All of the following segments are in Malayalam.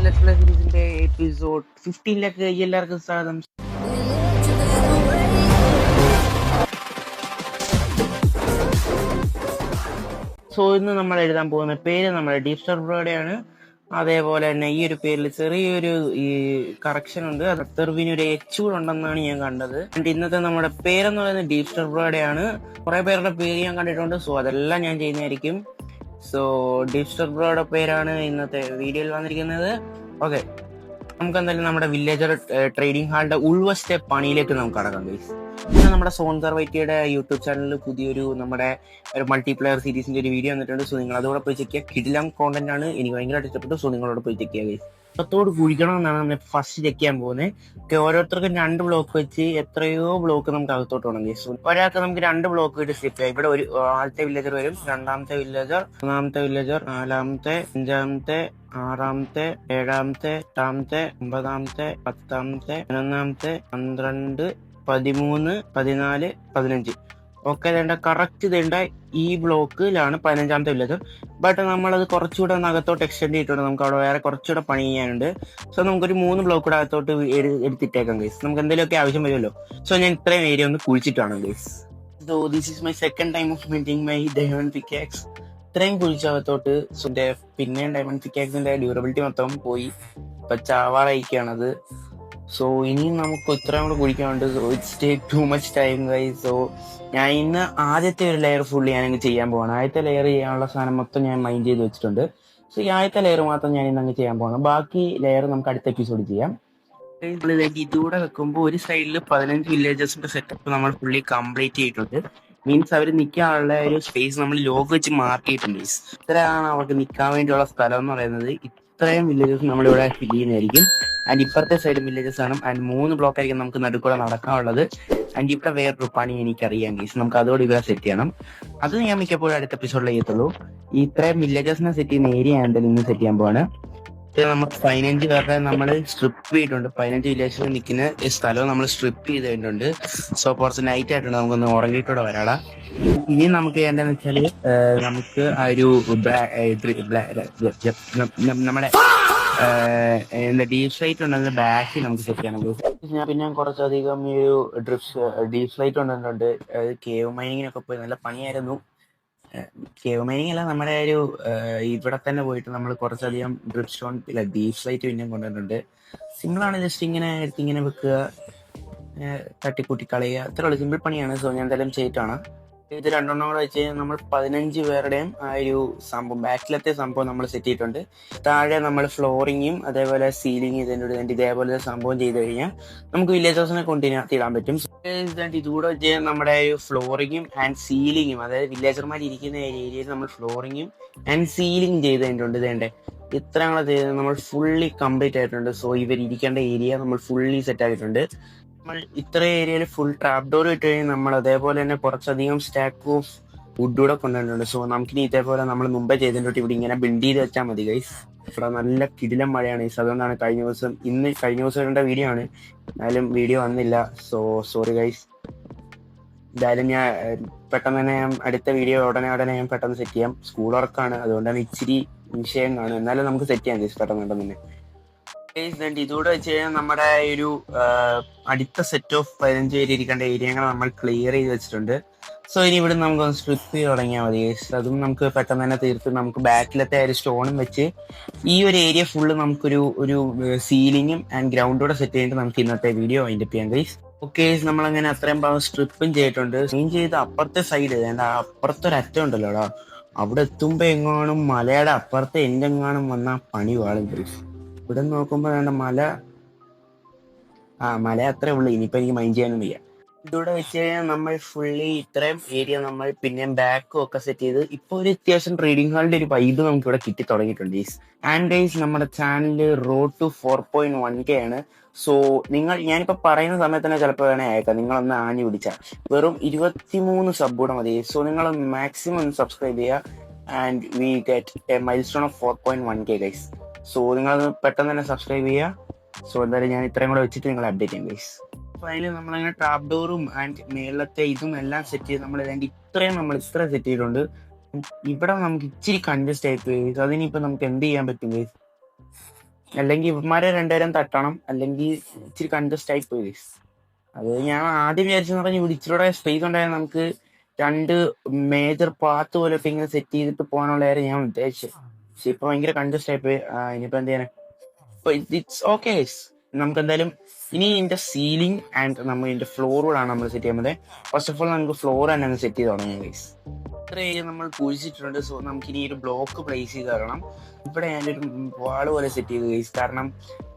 ലെറ്റ്സ് പ്ലേ സീരീസിന്റെ എപ്പിസോഡ് 15ലേക്ക് എല്ലാവർക്കും സ്വാഗതം. സോ ഇന്ന് നമ്മൾ എഴുതാൻ പോകുന്ന പേര് നമ്മുടെ ഡീപ് സ്റ്റർബ്രോയുടെയാണ്. അതേപോലെ തന്നെ ഈ ഒരു പേരിൽ ചെറിയൊരു ഈ കറക്ഷൻ ഉണ്ട്. അത് തെർവിന് ഒരു എച്ച് ഉണ്ടെന്നാണ് ഞാൻ കണ്ടത്. ഇന്നത്തെ നമ്മുടെ പേരെന്ന് പറയുന്നത് ഡീപ് സ്റ്റർബ്രോയുടെയാണ്. കുറെ പേരുടെ പേര് ഞാൻ കണ്ടിട്ടുണ്ട്. സോ അതെല്ലാം ഞാൻ ചെയ്യുന്നതായിരിക്കും. സോ ഡീപ് സ്റ്റർബ്രോയുടെ പേരാണ് ഇന്നത്തെ വീഡിയോയിൽ വന്നിരിക്കുന്നത്. ഓക്കെ, നമുക്ക് എന്തായാലും നമ്മുടെ വില്ലേജർ ട്രേഡിംഗ് ഹാളിന്റെ ഉൾവശത്തെ പണിയിലേക്ക് നമുക്ക് കടക്കാം ഗൈസ്. പിന്നെ നമ്മുടെ സോൺസർവൈറ്റിയുടെ യൂട്യൂബ് ചാനലിൽ പുതിയൊരു നമ്മുടെ ഒരു മൾട്ടിപ്ലെയർ സീരീസിന്റെ ഒരു വീഡിയോ വന്നിട്ടുണ്ട്. സോ നിങ്ങൾ അതോടെ പോയി ചെക്ക് ചെയ്യുക. കിടിലം കോണ്ടന്റ് ആണ്, എനിക്ക് ഭയങ്കരമായിട്ട് ഇഷ്ടപ്പെട്ടു. സോ നിങ്ങളോട് പോയി ചെക്ക് ചെയ്യുക ഗൈസ്. ത്തോട് കുഴിക്കണം എന്നാണ് നമ്മൾ ഫസ്റ്റ് ചെക്ക് ചെയ്യാൻ പോകുന്നത്. ഓരോരുത്തർക്കും 2 ബ്ലോക്ക് വെച്ച് എത്രയോ ബ്ലോക്ക് നമുക്ക് അകത്തോട്ട് വേണം ഗൈസ്. ഒരാൾക്ക് നമുക്ക് 2 ബ്ലോക്ക് ഇട്ട് സ്ലിപ്പ് ചെയ്യാം. ഇവിടെ ഒരു ആദ്യത്തെ വില്ലേജർ വരും, രണ്ടാമത്തെ വില്ലേജർ, മൂന്നാമത്തെ വില്ലേജർ, നാലാമത്തെ, അഞ്ചാമത്തെ, ആറാമത്തെ, ഏഴാമത്തെ, എട്ടാമത്തെ, 9ാമത്തെ, 10ാമത്തെ, 11ാമത്തെ, 12, 13, 14, 15. ഒക്കെ വേണ്ട കറക്റ്റ് ഇതേണ്ട ഈ ബ്ലോക്കിലാണ് 15ാമത്തെ വില്ലേജർ. ബട്ട് നമ്മളത് കുറച്ചുകൂടെ അകത്തോട്ട് എക്സ്റ്റെൻഡ് ചെയ്തിട്ടുണ്ട്. നമുക്ക് അവിടെ വേറെ കുറച്ചുകൂടെ പണി ചെയ്യാനുണ്ട്. സോ നമുക്കൊരു 3 ബ്ലോക്ക് കൂടെ അകത്തോട്ട് എടുത്തിട്ടേക്കാം ഗൈസ്. നമുക്ക് എന്തെങ്കിലുമൊക്കെ ആവശ്യം വരുമല്ലോ. സോ ഞാൻ ഇത്രയും ഏരിയ ഒന്ന് കുഴിച്ചിട്ടാണ് guys. So this is my second time of meeting my diamond pickaxe. ഇത്രയും കുഴിച്ചകത്തോട്ട് പിന്നെ ഡയമണ്ട് പിക്കാക്സിന്റെ ഡ്യൂറബിലിറ്റി മൊത്തം പോയി. ഇപ്പൊ ചാവാറായിക്കാണത്. സോ ഇനിയും നമുക്ക് ഇത്രയും കൂടെ കുഴിക്കാനുണ്ട്. So it's take too much time guys. So ഞാൻ ഇന്ന് ആദ്യത്തെ ഒരു ലെയർ ഫുള്ള് ഞാനങ്ങ് ചെയ്യാൻ പോവാണ്. ആദ്യത്തെ ലെയർ ചെയ്യാനുള്ള സാധനം മൊത്തം ഞാൻ മൈൻഡ് ചെയ്ത് വെച്ചിട്ടുണ്ട്. സോ ഈ ആദ്യത്തെ ലെയർ മാത്രം ഞാൻ ഇന്ന് അങ്ങ് ചെയ്യാൻ പോകണം. ബാക്കി ലെയർ നമുക്ക് അടുത്ത എപ്പിസോഡ് ചെയ്യാം. ഇതുകൂടെ വെക്കുമ്പോൾ ഒരു സൈഡിൽ 15 വില്ലേജസിന്റെ സെറ്റപ്പ് നമ്മൾ ഫുള്ളി കംപ്ലീറ്റ് ചെയ്തിട്ടുണ്ട്. മീൻസ് അവർ നിൽക്കാനുള്ള ഒരു സ്പേസ് നമ്മൾ ലോഗ് വെച്ച് മാർക്ക് ചെയ്തിട്ടുണ്ട്. ഇത്രയാണ് അവർക്ക് നിൽക്കാൻ വേണ്ടിയുള്ള സ്ഥലം എന്ന് പറയുന്നത്. ഇത്രയും വില്ലേജസ് നമ്മളിവിടെ ഫിൽ ചെയ്യുന്നതായിരിക്കും. ആൻഡ് ഇപ്പുറത്തെ സൈഡ് വില്ലേജസ് ആണ്. ആൻഡ് 3 ബ്ലോക്ക് ആയിരിക്കും നമുക്ക് നടുക്കൂടെ നടക്കാനുള്ളത്. ആൻഡ് ഇവിടെ വേറൊരു പണി എനിക്കറിയാം ഗീസ്. നമുക്ക് അതോടെ ഇവിടെ സെറ്റ് ചെയ്യണം. അത് ഞാൻ മിക്കപ്പോഴും അടുത്ത എപ്പിസോഡിൽ ചെയ്യത്തുള്ളൂ. ഈ ഇത്രയും വില്ലേജസിനെ സെറ്റ് ചെയ്യുന്ന ഏരിയ ആണെങ്കിൽ ഇന്ന് സെറ്റ് ചെയ്യാൻ പോവാണ്. നമുക്ക് 15 പേരുടെ നമ്മൾ സ്ട്രിപ്പ് ചെയ്തിട്ടുണ്ട്. 15 വില്ലേജിൽ നിൽക്കുന്ന സ്ഥലവും നമ്മൾ സ്ട്രിപ്പ് ചെയ്തിട്ടുണ്ട്. സോ കുറച്ച് നൈറ്റ് ആയിട്ടുണ്ട്. നമുക്കൊന്ന് ഉറങ്ങിയിട്ടൂടെ വരാടാ. ഇനി നമുക്ക് ചെയ്യേണ്ടതെന്ന് വെച്ചാല് നമുക്ക് ആ ഒരു നമ്മുടെ ഡീപ് സ്ലൈറ്റ് ഉണ്ടെങ്കിൽ ബാക്കിൽ നമുക്ക് സെറ്റ് ചെയ്യണം. പിന്നെ കുറച്ചധികം ഈ ഒരു ഡീപ് സ്ലൈറ്റ് ഉണ്ടെന്നുണ്ട്. കേവ് മൈനിങ്ങിനൊക്കെ പോയി നല്ല പണിയായിരുന്നു. കേവ് മൈനിങ് അല്ല, നമ്മുടെ ഒരു ഇവിടെ തന്നെ പോയിട്ട് നമ്മൾ കുറച്ചധികം ഡ്രിപ്പ് സ്റ്റോൺ ഡീപ് സ്ലൈറ്റ് പിന്നെ കൊണ്ടുവന്നിട്ടുണ്ട്. സിമ്പിളാണ്, ജസ്റ്റ് ഇങ്ങനെ എടുത്ത് ഇങ്ങനെ വെക്കുക, തട്ടിക്കൂട്ടി കളയുക, അത്രയുള്ള സിമ്പിൾ പണിയാണ്. സോ ഞാൻ എന്തായാലും ചെയ്തിട്ടാണ് ഇത് 2 കൂടെ വെച്ച് നമ്മൾ 15 പേരുടെയും ആ ഒരു സംഭവം ബാക്കിലത്തെ സംഭവം നമ്മൾ സെറ്റ് ചെയ്തിട്ടുണ്ട്. താഴെ നമ്മൾ ഫ്ലോറിങ്ങും അതേപോലെ സീലിംഗ് ഇതിൻ്റെ ഇതേപോലെ സംഭവം ചെയ്ത് കഴിഞ്ഞാൽ നമുക്ക് വില്ലേജ് ഹൗസിനെ കൊണ്ടിടാൻ പറ്റും. ഇതുകൂടെ വെച്ച് നമ്മുടെ ഒരു ഫ്ലോറിങ്ങും ആൻഡ് സീലിങ്ങും, അതായത് വില്ലേജർമാർ ഇരിക്കുന്ന ഏരിയയിൽ നമ്മൾ ഫ്ലോറിങ്ങും ആൻഡ് സീലിംഗ് ചെയ്തിട്ടുണ്ട്. ഇതേണ്ടേ ഇത്രയും കൂടെ ചെയ്ത് നമ്മൾ ഫുള്ളി കംപ്ലീറ്റ് ആയിട്ടുണ്ട്. സോ ഇവർ ഇരിക്കേണ്ട ഏരിയ നമ്മൾ ഫുള്ളി സെറ്റ് ആക്കിയിട്ടുണ്ട്. നമ്മൾ ഇത്ര ഏരിയയിൽ ഫുൾ ട്രാപ്പ് ഡോർ ഇട്ട് കഴിഞ്ഞാൽ നമ്മൾ അതേപോലെ തന്നെ കുറച്ചധികം സ്റ്റാക്ക് ഓഫ് വുഡ് കൂടെ കൊണ്ടുവന്നിട്ടുണ്ട്. സോ നമുക്കിനി ഇതേപോലെ നമ്മൾ മുമ്പേ ചെയ്തിട്ടുണ്ട് ഇവിടെ ഇങ്ങനെ ബിൽഡ് ചെയ്ത് വെച്ചാൽ മതി ഗൈസ്. ഇവിടെ നല്ല കിടിലം മഴയാണ് ഗൈസ്. അതുകൊണ്ടാണ് കഴിഞ്ഞ ദിവസം ഇടേണ്ട വീഡിയോ ആണ്, എന്നാലും വീഡിയോ വന്നില്ല. So sorry guys. എന്തായാലും ഞാൻ പെട്ടെന്ന് തന്നെ അടുത്ത വീഡിയോ ഉടനെ ഞാൻ പെട്ടെന്ന് സെറ്റ് ചെയ്യാം. സ്കൂൾ വർക്കാണ്, അതുകൊണ്ടാണ് ഇച്ചിരി വിഷയം കാണും. എന്നാലും നമുക്ക് സെറ്റ് ചെയ്യാം ഗൈസ് പെട്ടെന്ന് തന്നെ. ഇതുകൂടെ വെച്ച് കഴിഞ്ഞാൽ നമ്മുടെ ഒരു അടുത്ത സെറ്റ് ഓഫ് 15 പേര് ഇരിക്കേണ്ട ഏരിയകൾ നമ്മൾ ക്ലിയർ ചെയ്ത് വെച്ചിട്ടുണ്ട്. സോ ഇനി ഇവിടെ നമുക്കൊന്ന് സ്ട്രിപ്പ് ചെയ്ത് തുടങ്ങിയാൽ മതി. അതും നമുക്ക് പെട്ടെന്ന് തന്നെ തീർത്ത് നമുക്ക് ബാക്കിലത്തെ ഒരു സ്റ്റോണും വെച്ച് ഈ ഒരു ഏരിയ ഫുള്ള് നമുക്കൊരു സീലിങ്ങും ആൻഡ് ഗ്രൗണ്ടോടെ സെറ്റ് ചെയ്തിട്ട് നമുക്ക് ഇന്നത്തെ വീഡിയോ വൈൻഡപ്പ് ചെയ്യാം ഗൈസ്. ഓക്കെ, നമ്മളങ്ങനെ അത്രയും ഭാഗം സ്ട്രിപ്പും ചെയ്തിട്ടുണ്ട്. ക്ലീൻ ചെയ്ത് അപ്പുറത്തെ സൈഡ് അപ്പുറത്തെ ഒരു അറ്റം ഉണ്ടല്ലോടാ, അവിടെ എത്തുമ്പോ എങ്ങാനും മലയുടെ അപ്പുറത്തെ എന്തെങ്ങാനും വന്നാൽ പണി വാളും ഗൈസ്. ഇവിടെ നോക്കുമ്പോ വേണ്ട മല അത്രേ ഉള്ളു. ഇനിയിപ്പോ എനിക്ക് മൈൻഡ് ചെയ്യാനും വയ്യ. ഇതൂടെ വെച്ച് കഴിഞ്ഞാൽ നമ്മൾ ഫുള്ളി ഇത്രയും ഏരിയ നമ്മൾ പിന്നെയും ബാക്കും ഒക്കെ സെറ്റ് ചെയ്ത് ഇപ്പൊ ഒരു അത്യാവശ്യം ട്രേഡിംഗ് ഹാളിന്റെ ഒരു വൈബ് നമുക്ക് ഇവിടെ കിട്ടി തുടങ്ങിയിട്ടുണ്ട്. ആൻഡ് ഗൈസ്, നമ്മുടെ ചാനലില് റോഡ് ടു 4.1K ആണ്. സോ ഞാനിപ്പോ പറയുന്ന സമയത്ത് തന്നെ ചിലപ്പോൾ വേണേ അയക്കാം. നിങ്ങളൊന്ന് ആഞ്ഞു പിടിച്ചാൽ വെറും 23 സബ് കൂടെ മതി. സോ നിങ്ങൾ മാക്സിമം സബ്സ്ക്രൈബ് ചെയ്യുക and we get A mile stone of 4.1K guys. So നിങ്ങൾ പെട്ടെന്ന് തന്നെ സബ്സ്ക്രൈബ് ചെയ്യുക. സോ എന്തായാലും ഞാൻ ഇത്രയും കൂടെ വെച്ചിട്ട് നിങ്ങൾ അപ്ഡേറ്റ് ചെയ്യാം ഗൈസ്. അപ്പോൾ അതിൽ നമ്മളങ്ങനെ ട്രാപ്പ് ഡോറും ആൻഡ് മേളത്തെ ഇതും എല്ലാം സെറ്റ് ചെയ്ത് നമ്മൾ ഇത്ര സെറ്റ് ചെയ്തിട്ടുണ്ട്. ഇവിടെ നമുക്ക് ഇച്ചിരി കൺജസ്റ്റ് ആയി പോയി. അതിനിപ്പോൾ നമുക്ക് എന്ത് ചെയ്യാൻ പറ്റും ഗൈസ്? അല്ലെങ്കിൽ ഇവന്മാരെ രണ്ടുപേരും തട്ടണം, അല്ലെങ്കിൽ ഇച്ചിരി കൺജസ്റ്റ് ആയി പോയി ഗൈസ്. അത് ഞാൻ ആദ്യം വിചാരിച്ചെന്ന് പറഞ്ഞാൽ ഇവിടെ ഇച്ചിരിയുടെ സ്പേസ് ഉണ്ടായാൽ നമുക്ക് 2 മേജർ പാത്ത് പോലെ ഒക്കെ ഇങ്ങനെ സെറ്റ് ചെയ്തിട്ട് പോകാനുള്ള കാര്യം ഞാൻ ഉദ്ദേശിച്ചത്. പക്ഷെ ഇപ്പൊ ഭയങ്കര കൺജസ്റ്റ് ആയി പോയി. ഇനിയിപ്പോ എന്ത് ചെയ്യാനാ? It's okay guys. നമുക്ക് എന്തായാലും ഇനി ഇതിന്റെ സീലിംഗ് ആൻഡ് നമ്മൾ ഇതിന്റെ ഫ്ലോറുകളാണ് നമ്മൾ സെറ്റ് ചെയ്യുന്നത്. ഫസ്റ്റ് ഓഫ് ഓൾ നമുക്ക് ഫ്ലോർ തന്നെ സെറ്റ് ചെയ്ത് തുടങ്ങാം ഗൈസ്. ഇത്ര ഏരിയ നമ്മൾ കുഴിച്ചിട്ടുണ്ട്. സോ നമുക്ക് ഇനി ഒരു ബ്ലോക്ക് പ്ലേസ് ചെയ്ത് തരണം. ഇവിടെ ഞാനൊരു വാള് പോലെ സെറ്റ് ചെയ്തു ഗൈസ്. കാരണം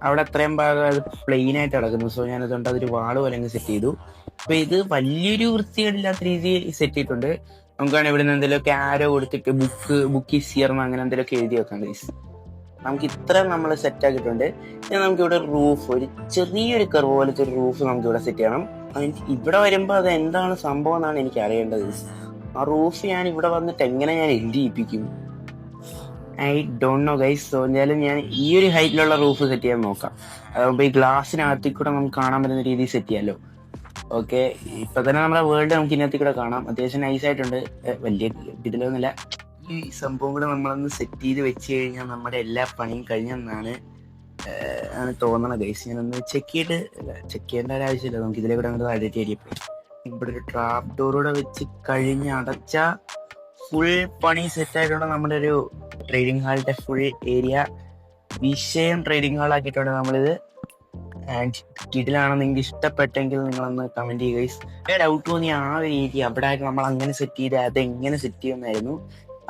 അവിടെ അത്രയും ഭാഗം അത് പ്ലെയിൻ ആയിട്ട് കിടക്കുന്നു. സോ ഞാൻ അതുകൊണ്ട് അതൊരു വാള് പോലെ അങ്ങ് സെറ്റ് ചെയ്തു. അപ്പൊ ഇത് വലിയൊരു വൃത്തികേടില്ലാത്ത രീതിയിൽ സെറ്റ് ചെയ്തിട്ടുണ്ട്. നമുക്കാണ് ഇവിടെ നിന്ന് എന്തെങ്കിലുമൊക്കെ ആരോ കൊടുത്തിട്ട് ബുക്ക് ഈസിയർന്ന് അങ്ങനെ എന്തെങ്കിലുമൊക്കെ എഴുതി വെക്കാം ഗൈസ്. നമുക്ക് ഇത്ര നമ്മൾ സെറ്റ് ആക്കിയിട്ടുണ്ട്. ഇനി നമുക്ക് ഇവിടെ റൂഫ്, ഒരു ചെറിയൊരു കർവ് പോലത്തെ ഒരു റൂഫ് നമുക്ക് ഇവിടെ സെറ്റ് ചെയ്യണം. ഇവിടെ വരുമ്പോൾ അത് എന്താണ് സംഭവം എന്നാണ് എനിക്ക് അറിയേണ്ടത്. ആ റൂഫ് ഞാൻ ഇവിടെ വന്നിട്ട് എങ്ങനെ ഞാൻ എഴുതിയിപ്പിക്കും? I don't know guys. So എന്തായാലും ഞാൻ ഈ ഒരു ഹൈറ്റിലുള്ള റൂഫ് സെറ്റ് ചെയ്യാൻ നോക്കാം. അതാകുമ്പോൾ ഈ ഗ്ലാസിനകത്തിൽ കൂടെ നമുക്ക് കാണാൻ പറ്റുന്ന രീതിയിൽ സെറ്റ് ചെയ്യാമല്ലോ. ഓക്കെ, ഇപ്പൊ തന്നെ നമ്മുടെ വേൾഡ് നമുക്ക് ഇതിനകത്തിൽ കൂടെ കാണാം. അത്യാവശ്യം നൈസായിട്ടുണ്ട്, വലിയ ഇതിലൊന്നുമില്ല. ഈ സംഭവം കൂടെ നമ്മളൊന്ന് സെറ്റ് ചെയ്ത് വെച്ച് കഴിഞ്ഞാൽ നമ്മുടെ എല്ലാ പണിയും കഴിഞ്ഞെന്നാണ് തോന്നണത് ഗൈസ്. ഞാനൊന്ന് ചെക്ക് ചെയ്യേണ്ട ഒരു ആവശ്യമില്ല. നമുക്ക് ഇതിലെ കൂടെ അങ്ങോട്ട് അഡ്ജസ്റ്റ് ചെയ്യപ്പോൾ ഇവിടെ ഒരു ട്രാപ്പ് ഡോറൂടെ വെച്ച് കഴിഞ്ഞ് അടച്ച ഫുൾ പണി സെറ്റ് ആയിട്ടുണ്ട്. നമ്മുടെ ഒരു ട്രേഡിംഗ് ഹാളിന്റെ ഫുൾ ഏരിയ വിഷയം ട്രേഡിംഗ് ഹാൾ ആക്കിയിട്ടുണ്ട് നമ്മളിത്. ആൻഡ് കിഡിലാണെന്ന് നിങ്ങൾക്ക് ഇഷ്ടപ്പെട്ടെങ്കിൽ നിങ്ങളൊന്ന് കമന്റ് ചെയ്യുക ഗൈസ്. ഡൗട്ട് തോന്നി ആ ഒരു ഏരിയ അവിടെ നമ്മൾ അങ്ങനെ സെറ്റ് ചെയ്ത് അതെങ്ങനെ സെറ്റ് ചെയ്യുന്നായിരുന്നു.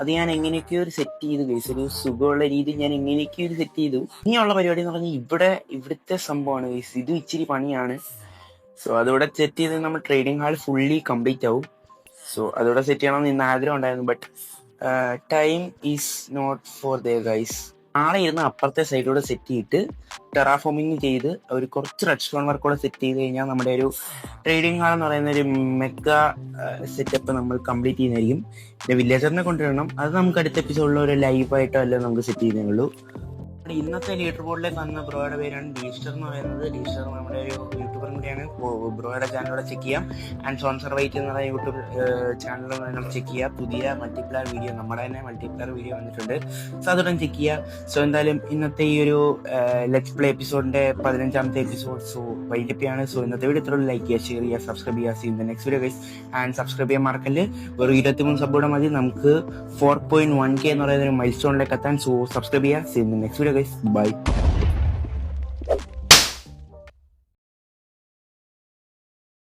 അത് ഞാൻ എങ്ങനെയൊക്കെയോ ഒരു സെറ്റ് ചെയ്തു ഗൈസ്. ഒരു സുഖമുള്ള രീതി ഞാൻ എങ്ങനെയൊക്കെയോ ഒരു സെറ്റ് ചെയ്തു. ഇനിയുള്ള പരിപാടി എന്ന് പറഞ്ഞാൽ ഇവിടുത്തെ സംഭവമാണ് ഗൈസ്. ഇത് ഇച്ചിരി പണിയാണ്. സോ അതിവിടെ സെറ്റ് ചെയ്ത് നമ്മൾ ട്രേഡിംഗ് ഹാൾ ഫുള്ളി കംപ്ലീറ്റ് ആവും. സോ അതിവിടെ സെറ്റ് ചെയ്യണമെന്ന് ഇന്ന് ആഗ്രഹം ഉണ്ടായിരുന്നു. But time is not for the guys. നാളെ ഇരുന്ന് അപ്പുറത്തെ സൈഡിലൂടെ സെറ്റ് ചെയ്തിട്ട് ടെറാഫോമിങ് ചെയ്ത് ഒരു കുറച്ച് റെഡ് സ്റ്റോൺ വർക്ക് കൂടെ സെറ്റ് ചെയ്ത് കഴിഞ്ഞാൽ നമ്മുടെ ഒരു ട്രേഡിംഗ് ഹാൾ എന്ന് പറയുന്ന ഒരു മെഗാ സെറ്റപ്പ് നമ്മൾ കംപ്ലീറ്റ് ചെയ്യുന്നതായിരിക്കും. പിന്നെ വില്ലേജറിനെ കൊണ്ടുവരണം. അത് നമുക്ക് അടുത്ത എപ്പിസോഡിൽ ഒരു ലൈവായിട്ടോ അല്ല നമുക്ക് സെറ്റ് ചെയ്യുന്നുള്ളൂ. ഇന്നത്തെ ലീഡർ ബോർഡിലേക്ക് വന്ന ബ്രോയുടെ പേരാണ് ഡീസ്റ്റർ എന്ന് പറയുന്നത്. ഡീസ്റ്റർ നമ്മുടെ ഒരു യൂട്യൂബറും കൂടിയാണ്. ബ്രോയുടെ ചാനലിലൂടെ ചെക്ക് ചെയ്യാം. ആൻഡ് സോൺസർ വൈറ്റ് എന്ന് പറയുന്ന യൂട്യൂബ് ചാനലിൽ നമ്മൾ ചെക്ക് ചെയ്യുക. പുതിയ മൾട്ടിപ്ലയർ വീഡിയോ, നമ്മുടെ തന്നെ മൾട്ടിപ്ലയർ വീഡിയോ വന്നിട്ടുണ്ട്. സോ അതുடன் ചെക്ക് ചെയ്യുക. സോ എന്തായാലും ഇന്നത്തെ ഈ ഒരു ലെറ്റ്സ് പ്ലേ എപ്പിസോഡിന്റെ 15ാമത്തെ എപ്പിസോഡ് സോ വൈകിട്ടാണ്. സോ ഇന്നത്തെ വീഡിയോ ഇത്ര ലൈക്ക് ചെയ്യുക, ഷെയർ ചെയ്യുക, സബ്സ്ക്രൈബ് ചെയ്യുക. See in the next video guys. And subscribe ചെയ്യാൻ മറക്കല്ല്. വെറും 23 സബ്ബോടെ മതി നമുക്ക് 4.1K എന്ന് പറയുന്ന ഒരു മൈൽ സ്റ്റോണിലേക്ക് എത്താൻ. സോ സബ്സ്ക്രൈബ് ചെയ്യുക. See in the next video guys. By.